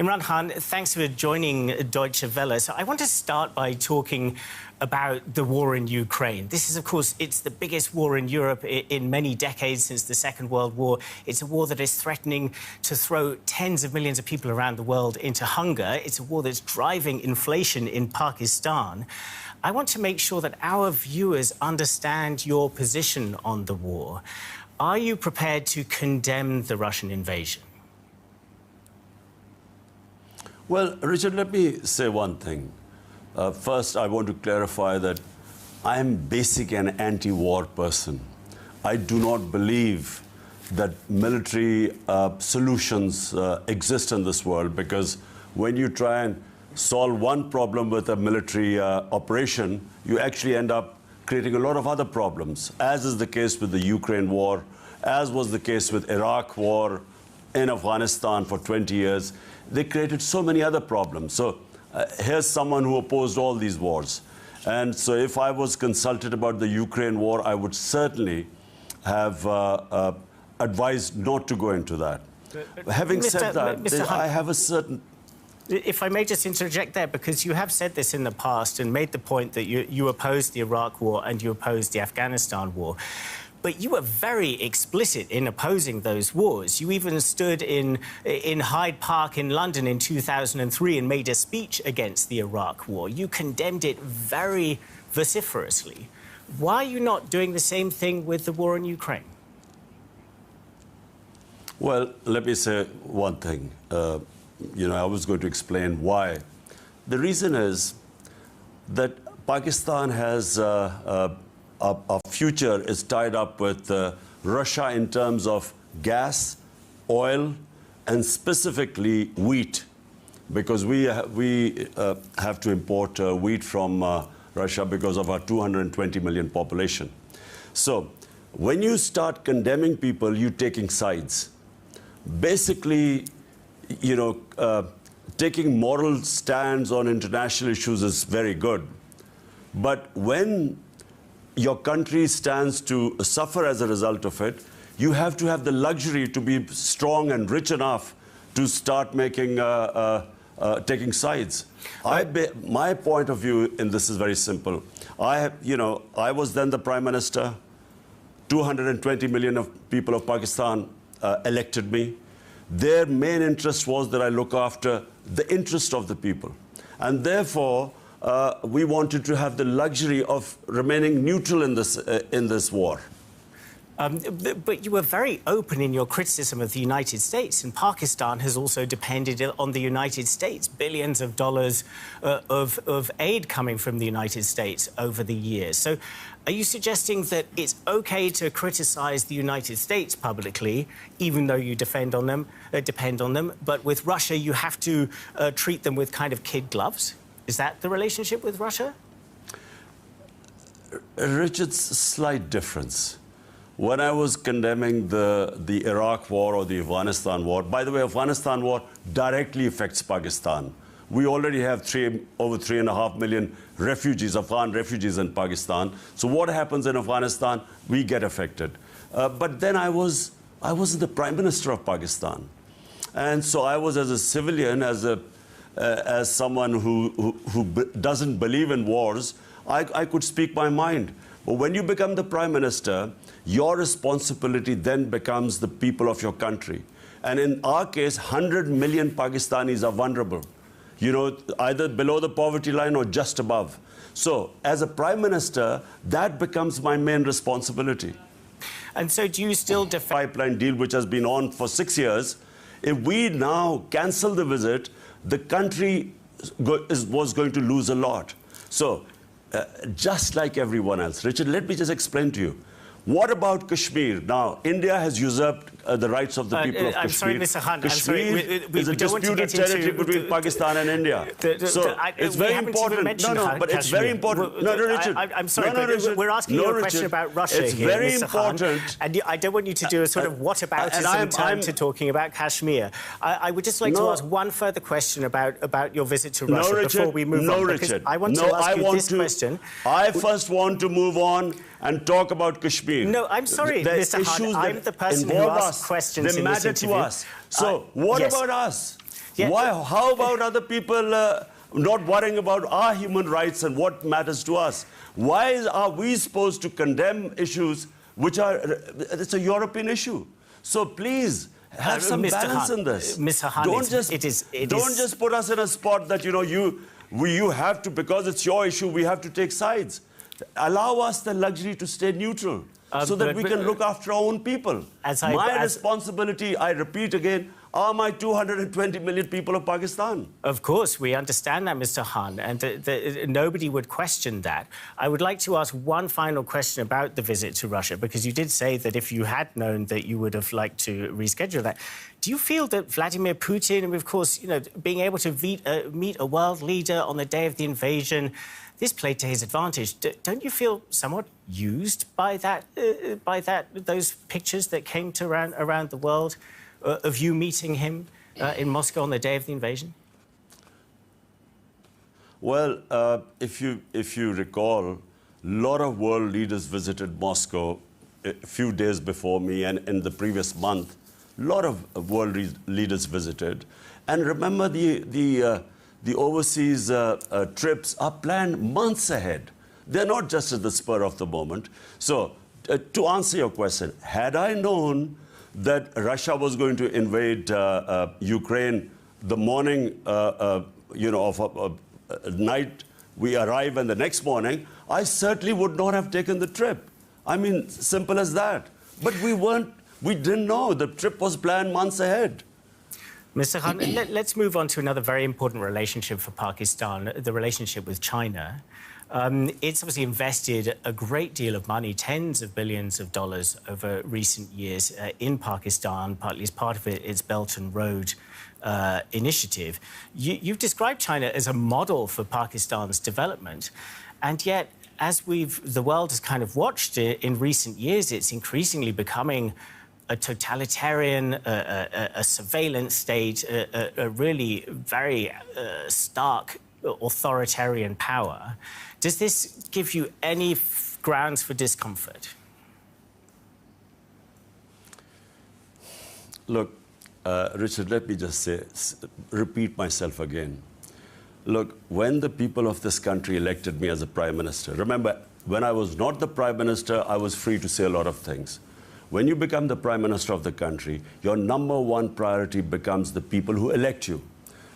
Imran Khan, thanks for joining Deutsche Welle. So I want to start by talking about the war in Ukraine. This is, of course, it's the biggest war in Europe in many decades since the Second World War. It's a war that is threatening to throw tens of millions of people around the world into hunger. It's a war that's driving inflation in Pakistan. I want to make sure that our viewers understand your position on the war. Are you prepared to condemn the Russian invasion? Well, Richard, let me say one thing. First, I want to clarify that I am basically an anti-war person. I do not believe that military solutions exist in this world, because when you try and solve one problem with a military operation, you actually end up creating a lot of other problems, as is the case with the Ukraine war, as was the case with Iraq war, in Afghanistan for 20 years. They created so many other problems. So here's someone who opposed all these wars. And so if I was consulted about the Ukraine war, I would certainly have advised not to go into that. Having said that, I have a certain... If I may just interject there, because you have said this in the past and made the point that you opposed the Iraq war and you opposed the Afghanistan war. But you were very explicit in opposing those wars. You even stood in Hyde Park in London in 2003 and made a speech against the Iraq war. You condemned it very vociferously. Why are you not doing the same thing with the war in Ukraine? Well, let me say one thing. I was going to explain why. The reason is that Pakistan has our future is tied up with Russia in terms of gas, oil, and specifically wheat, because we have to import wheat from Russia because of our 220 million population. So when you start condemning people, you're taking sides. Basically, taking moral stands on international issues is very good. But when your country stands to suffer as a result of it, you have to have the luxury to be strong and rich enough to start making, taking sides. My point of view in this is very simple. I was then the Prime Minister. 220 million of people of Pakistan elected me. Their main interest was that I look after the interest of the people. And therefore, we wanted to have the luxury of remaining neutral in this war. But you were very open in your criticism of the United States, and Pakistan has also depended on the United States, billions of dollars of aid coming from the United States over the years. So are you suggesting that it's okay to criticize the United States publicly, even though you depend on them, but with Russia you have to treat them with kind of kid gloves? Is that the relationship with Russia? Richard's slight difference. When I was condemning the Iraq war or the Afghanistan war, by the way, Afghanistan war directly affects Pakistan. We already have over 3.5 million refugees, Afghan refugees in Pakistan. So what happens in Afghanistan, we get affected. But then I was the Prime Minister of Pakistan. And so I was, as a civilian, as someone who doesn't believe in wars, I could speak my mind. But when you become the Prime Minister, your responsibility then becomes the people of your country. And in our case, 100 million Pakistanis are vulnerable, either below the poverty line or just above. So as a Prime Minister, that becomes my main responsibility. And so do you still defend... Pipeline deal, which has been on for 6 years, if we now cancel the visit, the country was going to lose a lot. So just like everyone else. Richard, let me just explain to you. What about Kashmir? Now, India has usurped the rights of the people of Kashmir. I'm sorry, Mr. Khan. Kashmir is a disputed territory between Pakistan and India. So it's very important. But it's very important. No, Richard. I'm sorry, but we're asking you a question about Russia here, It's very Mr. important. Khan, and I don't want you to do a sort of whataboutism turn to talking about Kashmir. I would just like to ask one further question about your visit to Russia before we move on. No, Richard. I want to ask you this question. I first want to move on and talk about Kashmir. No, I'm sorry, Mr. Khan. I'm the person who asks questions in this interview. They matter to us. So, what about us? Yeah. Why? How about other people not worrying about our human rights and what matters to us? Why are we supposed to condemn issues which are, it's a European issue? So please, have some balance in this. Mr. Han, Don't just put us in a spot that, you have to, because it's your issue, we have to take sides. Allow us the luxury to stay neutral so that we can look after our own people. My responsibility, I repeat again, are my 220 million people of Pakistan. Of course, we understand that, Mr. Han, and nobody would question that. I would like to ask one final question about the visit to Russia, because you did say that if you had known that you would have liked to reschedule that. Do you feel that Vladimir Putin, and of course, being able to meet a world leader on the day of the invasion, this played to his advantage? Don't you feel somewhat used by those pictures that came to around the world of you meeting him in Moscow on the day of the invasion? Well, if you recall, a lot of world leaders visited Moscow a few days before me, and in the previous month, a lot of world leaders visited. And remember, the overseas trips are planned months ahead. They're not just at the spur of the moment. So, to answer your question, had I known that Russia was going to invade Ukraine the morning, of night we arrive, and the next morning, I certainly would not have taken the trip. I mean, simple as that. But we didn't know. The trip was planned months ahead. Mr. Khan, let's move on to another very important relationship for Pakistan, the relationship with China. It's obviously invested a great deal of money, tens of billions of dollars over recent years in Pakistan, partly as part of its Belt and Road initiative. You've described China as a model for Pakistan's development, and yet, as the world has kind of watched it in recent years, it's increasingly becoming a totalitarian, a surveillance state, a really very stark authoritarian power. Does this give you any grounds for discomfort? Look, Richard, let me just repeat myself again. Look, when the people of this country elected me as a Prime Minister, remember, when I was not the Prime Minister, I was free to say a lot of things. When you become the Prime Minister of the country, your #1 priority becomes the people who elect you.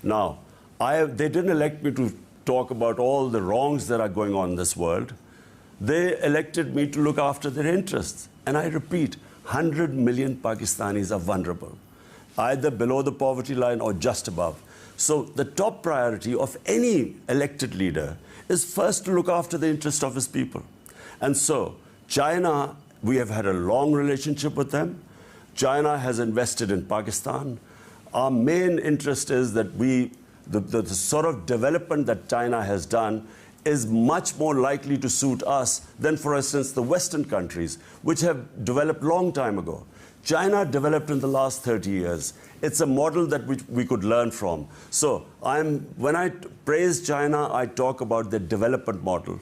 Now, they didn't elect me to talk about all the wrongs that are going on in this world. They elected me to look after their interests. And I repeat, 100 million Pakistanis are vulnerable, either below the poverty line or just above. So the top priority of any elected leader is first to look after the interest of his people. And so China, we have had a long relationship with them. China has invested in Pakistan. Our main interest is that the sort of development that China has done is much more likely to suit us than, for instance, the Western countries, which have developed long time ago. China developed in the last 30 years. It's a model that we could learn from. So when I praise China, I talk about the development model.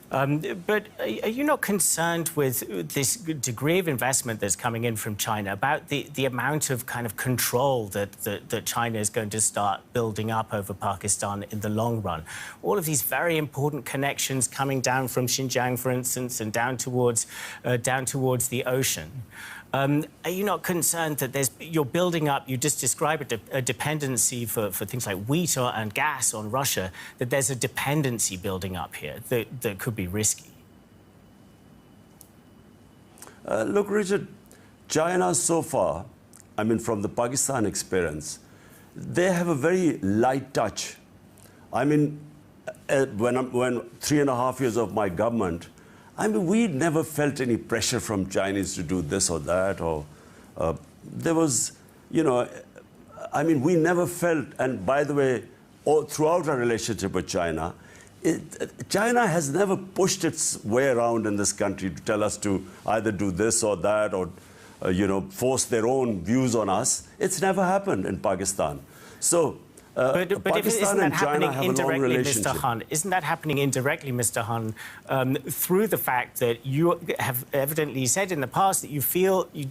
But are you not concerned with this degree of investment that's coming in from China, about the amount of kind of control that China is going to start building up over Pakistan in the long run? All of these very important connections coming down from Xinjiang, for instance, and down towards the ocean. Are you not concerned that you're building up, you just described a dependency for things like wheat and gas on Russia, that there's a dependency building up here that could be risky? Look, Richard, China so far, I mean, from the Pakistan experience, they have a very light touch. I mean, when 3.5 years of my government, I mean, we never felt any pressure from Chinese to do this or that, or there was, I mean, we never felt, and by the way, throughout our relationship with China, China has never pushed its way around in this country to tell us to either do this or that, or, force their own views on us. It's never happened in Pakistan. So But isn't Pakistan that and China happening have a long indirectly, Mr. relationship. Hun? Isn't that happening indirectly, Mr. Hun, through the fact that you have evidently said in the past that you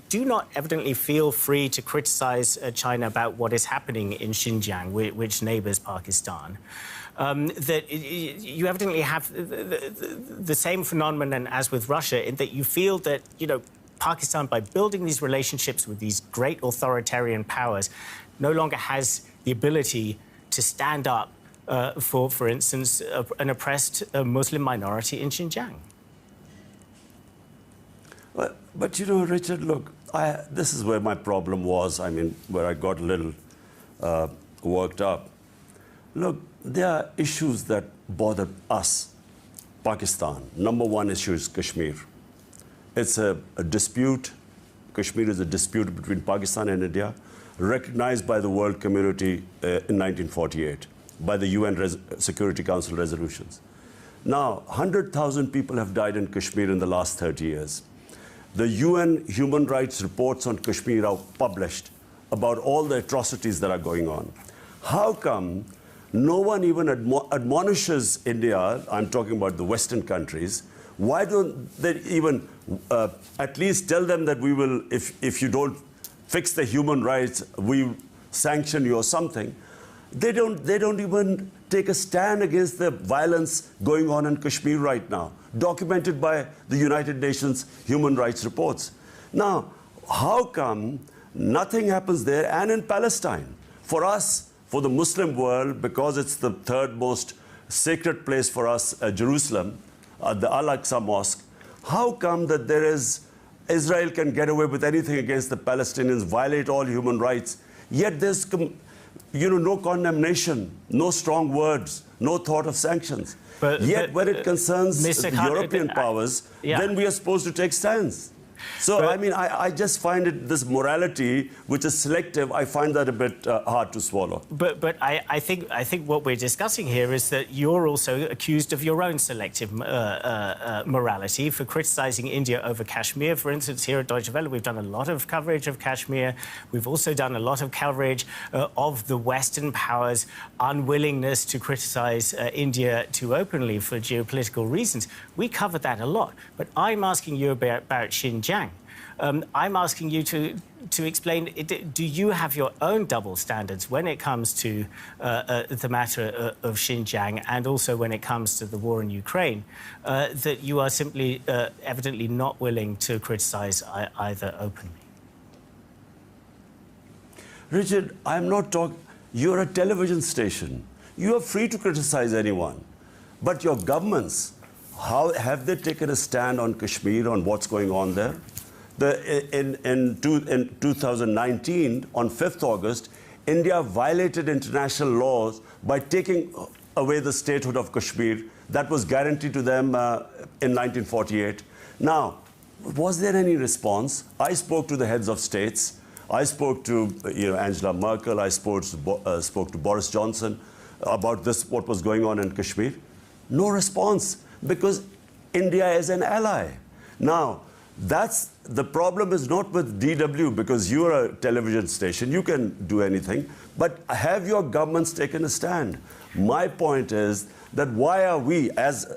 do not evidently feel free to criticize China about what is happening in Xinjiang, which neighbors Pakistan? That you evidently have the same phenomenon as with Russia, in that you feel that, Pakistan, by building these relationships with these great authoritarian powers, no longer has the ability to stand up for instance, an oppressed Muslim minority in Xinjiang. But Richard, look, this is where my problem was, where I got a little worked up. Look, there are issues that bother us, Pakistan. Number one issue is Kashmir. It's a dispute. Kashmir is a dispute between Pakistan and India, recognized by the world community in 1948, by the UN Security Council resolutions. Now, 100,000 people have died in Kashmir in the last 30 years. The UN human rights reports on Kashmir are published about all the atrocities that are going on. How come no one even admonishes India, I'm talking about the Western countries, why don't they even at least tell them that we will, if you don't fix the human rights, we sanction you or something? They don't even take a stand against the violence going on in Kashmir right now, documented by the United Nations human rights reports. Now, how come nothing happens there and in Palestine? For us, for the Muslim world, because it's the third most sacred place for us, Jerusalem, the Al-Aqsa Mosque, how come that Israel can get away with anything against the Palestinians, violate all human rights, yet there's no condemnation, no strong words, no thought of sanctions. Yet when it concerns the European powers, then we are supposed to take stands. So, I just find this morality, which is selective, I find that a bit hard to swallow. But I think what we're discussing here is that you're also accused of your own selective morality for criticizing India over Kashmir. For instance, here at Deutsche Welle, we've done a lot of coverage of Kashmir. We've also done a lot of coverage of the Western powers' unwillingness to criticize India too openly for geopolitical reasons. We covered that a lot. But I'm asking you about Xinjiang. I'm asking you to explain, do you have your own double standards when it comes to the matter of Xinjiang and also when it comes to the war in Ukraine, that you are simply evidently not willing to criticize either openly? Richard, I'm not talking... You're a television station. You are free to criticize anyone. But your governments, how have they taken a stand on Kashmir, on what's going on there? In 2019, on 5th August, India violated international laws by taking away the statehood of Kashmir that was guaranteed to them in 1948. Now, was there any response? I spoke to the heads of states. I spoke to Angela Merkel. I spoke to Boris Johnson about what was going on in Kashmir. No response, because India is an ally. Now, the problem is not with DW, because you're a television station, you can do anything, but have your governments taken a stand? My point is that why are we,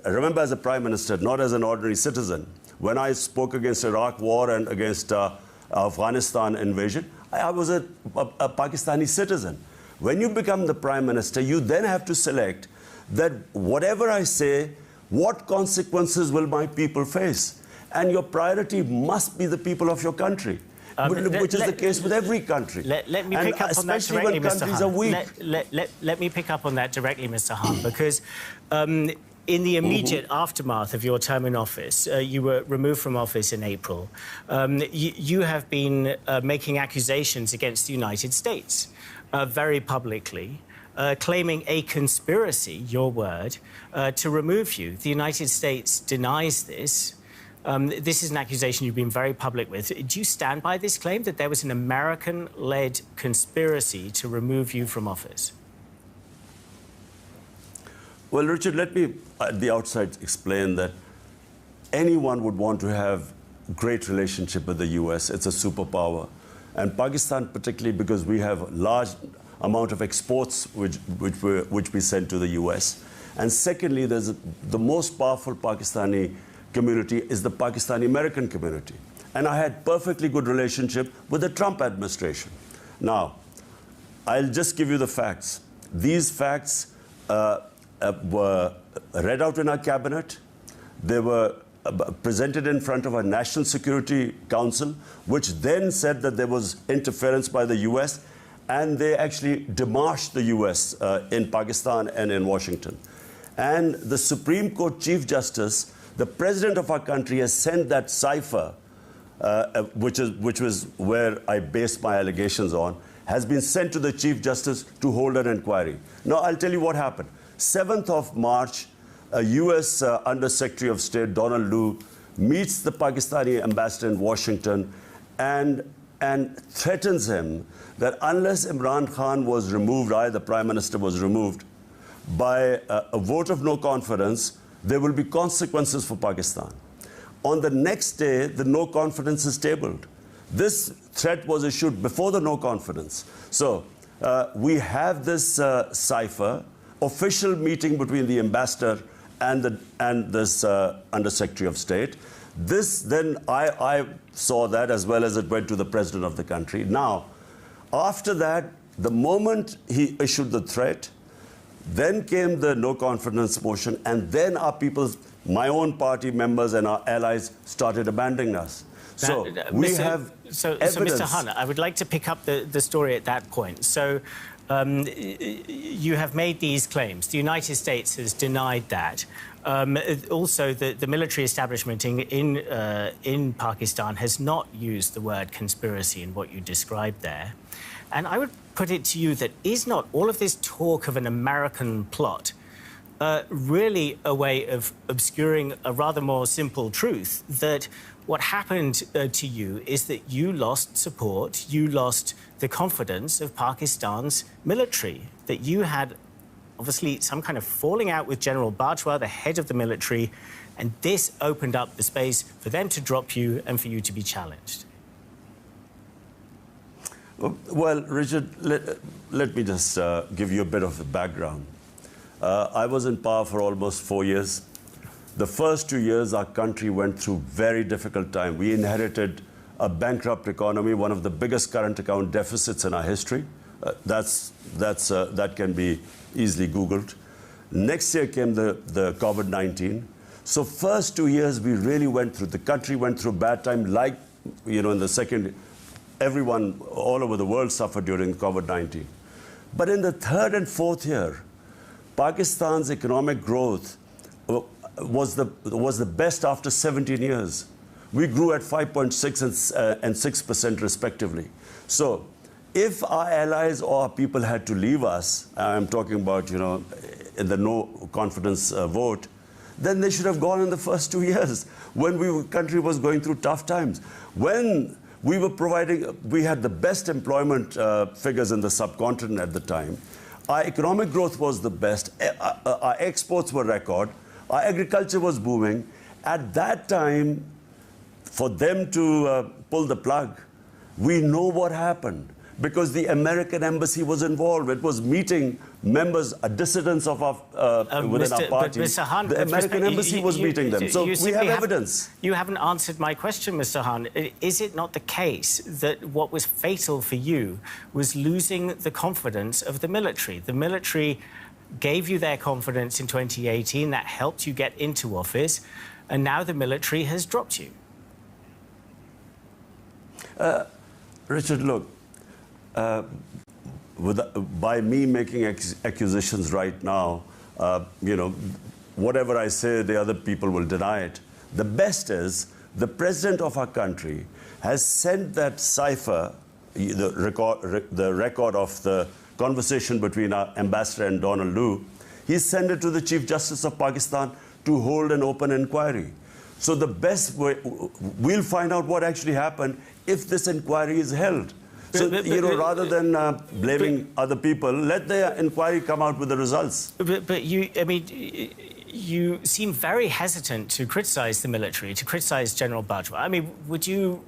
remember as a prime minister, not as an ordinary citizen, when I spoke against Iraq war and against Afghanistan invasion, I was a Pakistani citizen. When you become the prime minister, you then have to select that whatever I say, what consequences will my people face? And your priority must be the people of your country, which is the case with every country. Let me pick up on that directly, Mr. Hun. Let me pick up on that directly, Mr. Hun, because in the immediate aftermath of your term in office, you were removed from office in April. You have been making accusations against the United States very publicly, claiming a conspiracy, your word, to remove you. The United States denies this. This is an accusation you've been very public with. Do you stand by this claim that there was an American-led conspiracy to remove you from office? Well, Richard, let me at the outset explain that anyone would want to have a great relationship with the US. It's a superpower. And Pakistan particularly, because we have amount of exports which we send to the US. And secondly, the most powerful Pakistani community is the Pakistani American community. And I had perfectly good relationship with the Trump administration. Now, I'll just give you the facts. These facts were read out in our cabinet. They were presented in front of our National Security Council, which then said that there was interference by the US, and they actually demarched the US in Pakistan and in Washington. And the Supreme Court Chief Justice, the President of our country, has sent that cipher, which was where I based my allegations on, has been sent to the Chief Justice to hold an inquiry. Now, I'll tell you what happened. 7th of March, a US Under Secretary of State, Donald Lu, meets the Pakistani ambassador in Washington and threatens him that unless Imran Khan was removed, the Prime Minister was removed, by a vote of no confidence, there will be consequences for Pakistan. On the next day, the no confidence is tabled. This threat was issued before the no confidence. So we have this cipher, official meeting between the ambassador and this Under Secretary of State. This then, I saw that as well as it went to the President of the country. Now, after that, the moment he issued the threat, then came the no confidence motion, and then our people, my own party members and our allies, started abandoning us. So we have evidence. So Mr. Khan, I would like to pick up the story at that point. So you have made these claims. The United States has denied that. Also, the military establishment in Pakistan has not used the word conspiracy in what you described there. And I would put it to you that is not all of this talk of an American plot really a way of obscuring a rather more simple truth, that what happened to you is that you lost support, you lost the confidence of Pakistan's military, that you had obviously some kind of falling out with General Bajwa, the head of the military, and this opened up the space for them to drop you and for you to be challenged. Well, Richard, let me just give you a bit of the background. I was in power for almost 4 years. The first 2 years, our country went through very difficult time. We inherited a bankrupt economy, one of the biggest current account deficits in our history. That can be easily Googled. Next year came the COVID-19. So first 2 years, we really went through, the country went through bad time, like, in the second, everyone all over the world suffered during COVID-19. But in the third and fourth year, Pakistan's economic growth was the best after 17 years. We grew at 5.6 and 6% respectively. So if our allies or our people had to leave us, I'm talking about, in the no confidence vote, then they should have gone in the first 2 years when country was going through tough times. When we had the best employment figures in the subcontinent at the time. Our economic growth was the best. Our exports were record. Our agriculture was booming. At that time, for them to pull the plug, we know what happened. Because the American embassy was involved. It was meeting members, dissidents of within our party. Mr. Khan, the American embassy was meeting them. So we have evidence. You haven't answered my question, Mr. Khan. Is it not the case that what was fatal for you was losing the confidence of the military? The military gave you their confidence in 2018. That helped you get into office. And now the military has dropped you. Richard, look. By me making accusations right now, whatever I say, the other people will deny it. The best is the president of our country has sent that cipher, the record of the conversation between our ambassador and Donald Lu. He sent it to the Chief Justice of Pakistan to hold an open inquiry. So the best way, we'll find out what actually happened if this inquiry is held. So, rather than blaming other people, let the inquiry come out with the results. But you seem very hesitant to criticize the military, to criticize General Bajwa. I mean, would you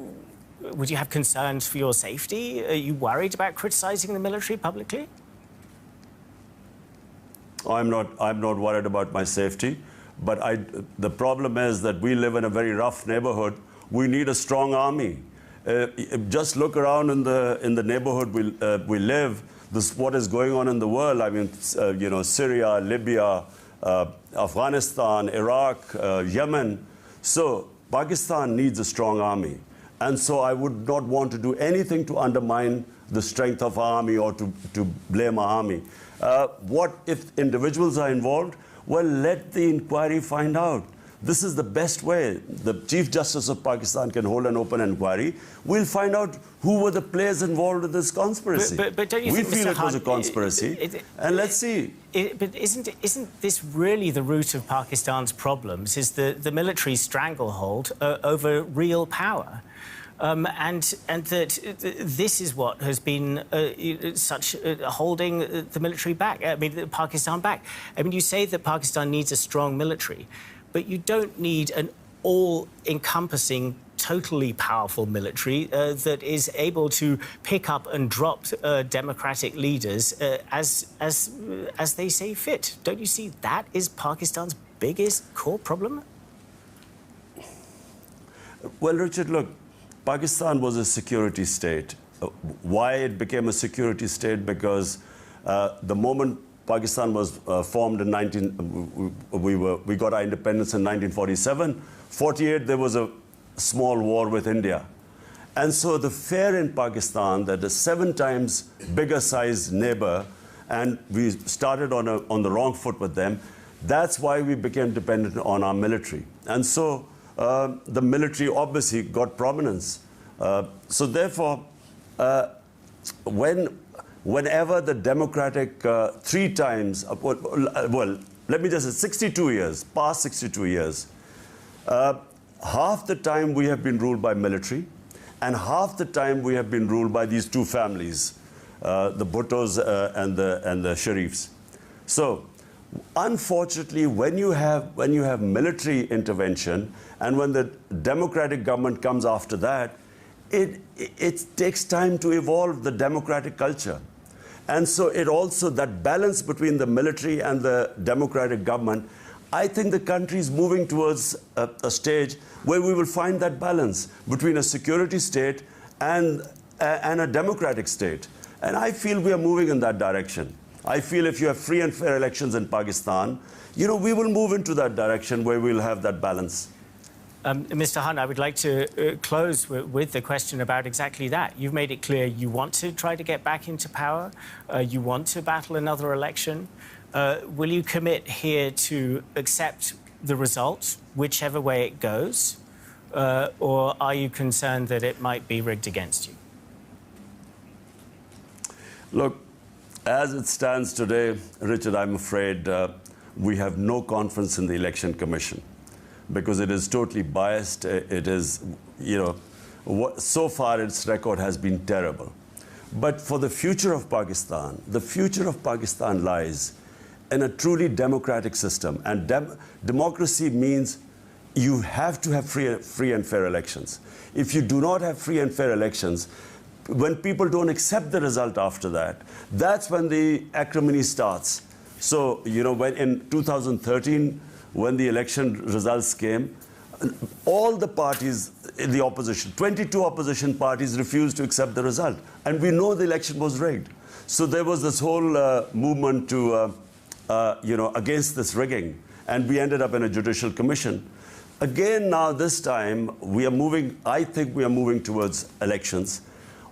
have concerns for your safety? Are you worried about criticizing the military publicly? I'm not worried about my safety. But the problem is that we live in a very rough neighborhood. We need a strong army. Just look around in the neighborhood we live. What is going on in the world? I mean, Syria, Libya, Afghanistan, Iraq, Yemen. So Pakistan needs a strong army. And so I would not want to do anything to undermine the strength of our army or to blame our army. What if individuals are involved? Well, let the inquiry find out. This is the best way. The Chief Justice of Pakistan can hold an open inquiry. We'll find out who were the players involved in this conspiracy. But don't you think, we feel Mr. it was a conspiracy, and let's see. But isn't this really the root of Pakistan's problems? Is the military stranglehold over real power? And that this is what has been holding the military back. I mean, Pakistan back. I mean, you say that Pakistan needs a strong military, but you don't need an all-encompassing, totally powerful military that is able to pick up and drop democratic leaders as they see fit. Don't you see that is Pakistan's biggest core problem? Well, Richard, look. Pakistan was a security state. Why it became a security state? Because the moment Pakistan was formed in we got our independence in 1947. 48, there was a small war with India. And so the fear in Pakistan that a 7 times bigger sized neighbor, and we started on the wrong foot with them, that's why we became dependent on our military. And so the military obviously got prominence. So therefore, whenever the democratic 3 times, well, let me just say 62 years, past 62 years, half the time we have been ruled by military, and half the time we have been ruled by these 2 families, the Bhuttos and the Sharifs. So, unfortunately, when you have military intervention, and when the democratic government comes after that, it takes time to evolve the democratic culture. And so it also, that balance between the military and the democratic government, I think the country is moving towards a stage where we will find that balance between a security state and a democratic state. And I feel we are moving in that direction. I feel if you have free and fair elections in Pakistan, we will move into that direction where we'll have that balance. Mr. Hunt, I would like to close with the question about exactly that. You've made it clear you want to try to get back into power. You want to battle another election. Will you commit here to accept the result, whichever way it goes? Or are you concerned that it might be rigged against you? Look, as it stands today, Richard, I'm afraid we have no confidence in the Election Commission, because it is totally biased. It is, so far its record has been terrible. But for the future of Pakistan lies in a truly democratic system. And democracy means you have to have free and fair elections. If you do not have free and fair elections, when people don't accept the result after that, that's when the acrimony starts. So, when in 2013, when the election results came, all the parties in the opposition, 22 opposition parties, refused to accept the result. And we know the election was rigged. So there was this whole movement to, against this rigging. And we ended up in a judicial commission. Again, now this time, I think we are moving towards elections.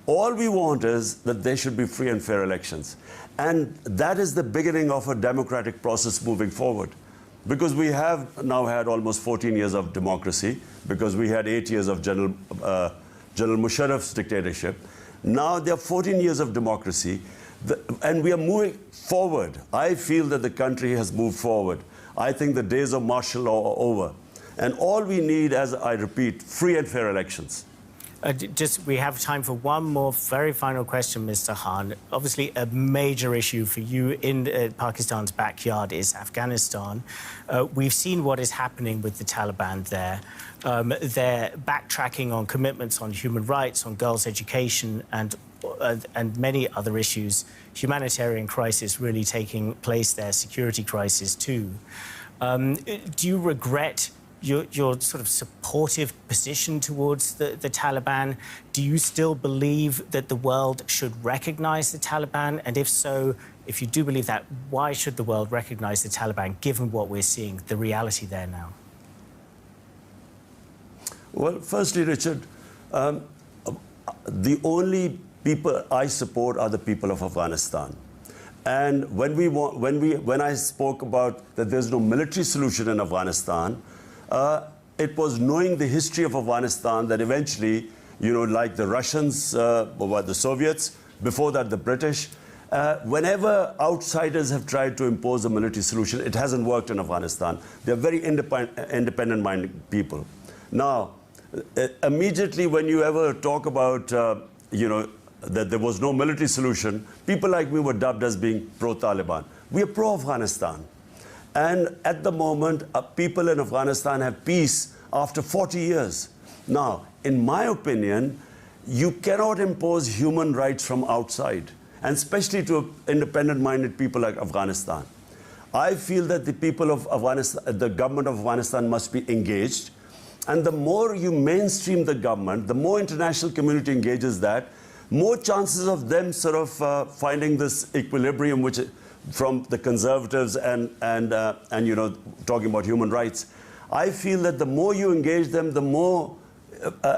All we want is that there should be free and fair elections. And that is the beginning of a democratic process moving forward. Because we have now had almost 14 years of democracy, because we had 8 years of General Musharraf's dictatorship. Now there are 14 years of democracy, and we are moving forward. I feel that the country has moved forward. I think the days of martial law are over. And all we need, as I repeat, free and fair elections. We have time for one more very final question, Mr. Khan. Obviously, a major issue for you in Pakistan's backyard is Afghanistan. We've seen what is happening with the Taliban there. They're backtracking on commitments on human rights, on girls' education, and and many other issues, humanitarian crisis really taking place there, security crisis too. Do you regret your sort of supportive position towards the Taliban? Do you still believe that the world should recognize the Taliban? And if so, if you do believe that, why should the world recognize the Taliban, given what we're seeing, the reality there now? Well, firstly, Richard, the only people I support are the people of Afghanistan. And when I spoke about that there's no military solution in Afghanistan, it was knowing the history of Afghanistan that eventually, like the Russians, or the Soviets, before that the British, whenever outsiders have tried to impose a military solution, it hasn't worked in Afghanistan. They're very independent-minded people. Now, immediately when you ever talk about, that there was no military solution, people like me were dubbed as being pro-Taliban. We are pro-Afghanistan. And at the moment, people in Afghanistan have peace after 40 years. Now, in my opinion, you cannot impose human rights from outside, and especially to independent-minded people like Afghanistan. I feel that the people of Afghanistan, the government of Afghanistan must be engaged. And the more you mainstream the government, the more international community engages that, more chances of them sort of finding this equilibrium, which from the conservatives and talking about human rights. I feel that the more you engage them, the more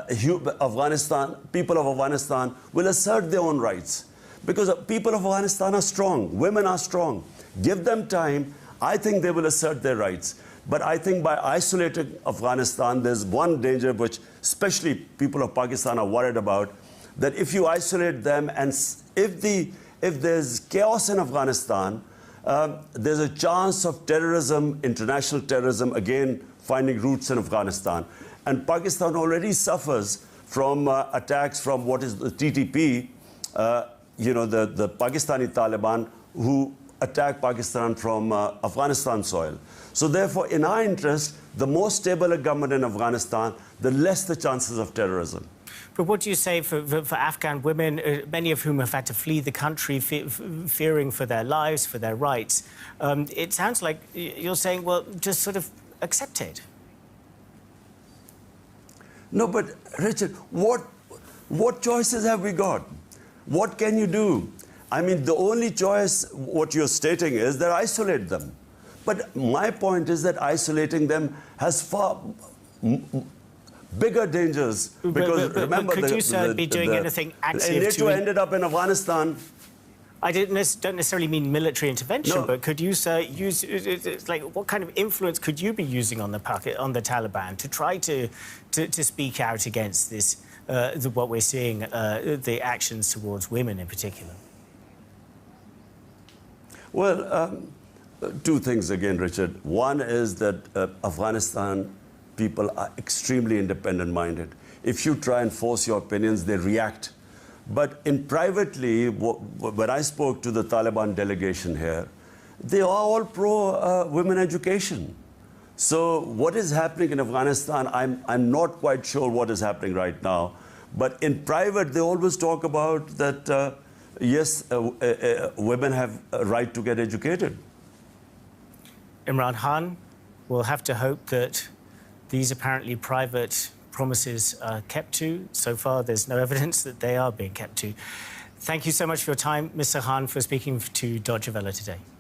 people of Afghanistan will assert their own rights. Because people of Afghanistan are strong, women are strong. Give them time, I think they will assert their rights. But I think by isolating Afghanistan, there's one danger which especially people of Pakistan are worried about, that if you isolate them and if there's chaos in Afghanistan, there's a chance of terrorism, international terrorism, again, finding roots in Afghanistan. And Pakistan already suffers from attacks from what is the TTP, the Pakistani Taliban, who attack Pakistan from Afghanistan soil. So therefore, in our interest, the more stable a government in Afghanistan, the less the chances of terrorism. But what do you say for Afghan women, many of whom have had to flee the country, fearing for their lives, for their rights? It sounds like you're saying, well, just sort of accept it. No, but Richard, what choices have we got? What can you do? I mean, the only choice, what you're stating, is that isolate them. But my point is that isolating them has far bigger dangers, because remember, could you, sir, be doing anything active NATO ended up in Afghanistan. I don't necessarily mean military intervention, no. But could you, sir, use what kind of influence could you be using on the Taliban to try to speak out against this, what we're seeing, the actions towards women in particular? Well, two things again, Richard. One is that Afghanistan people are extremely independent-minded. If you try and force your opinions, they react. But in privately, when I spoke to the Taliban delegation here, they are all pro-women education. So what is happening in Afghanistan, I'm not quite sure what is happening right now. But in private, they always talk about that, yes, women have a right to get educated. Imran Khan, we'll have to hope that these apparently private promises are kept to. So far, there's no evidence that they are being kept to. Thank you so much for your time, Mr. Khan, for speaking to Deutsche Welle today.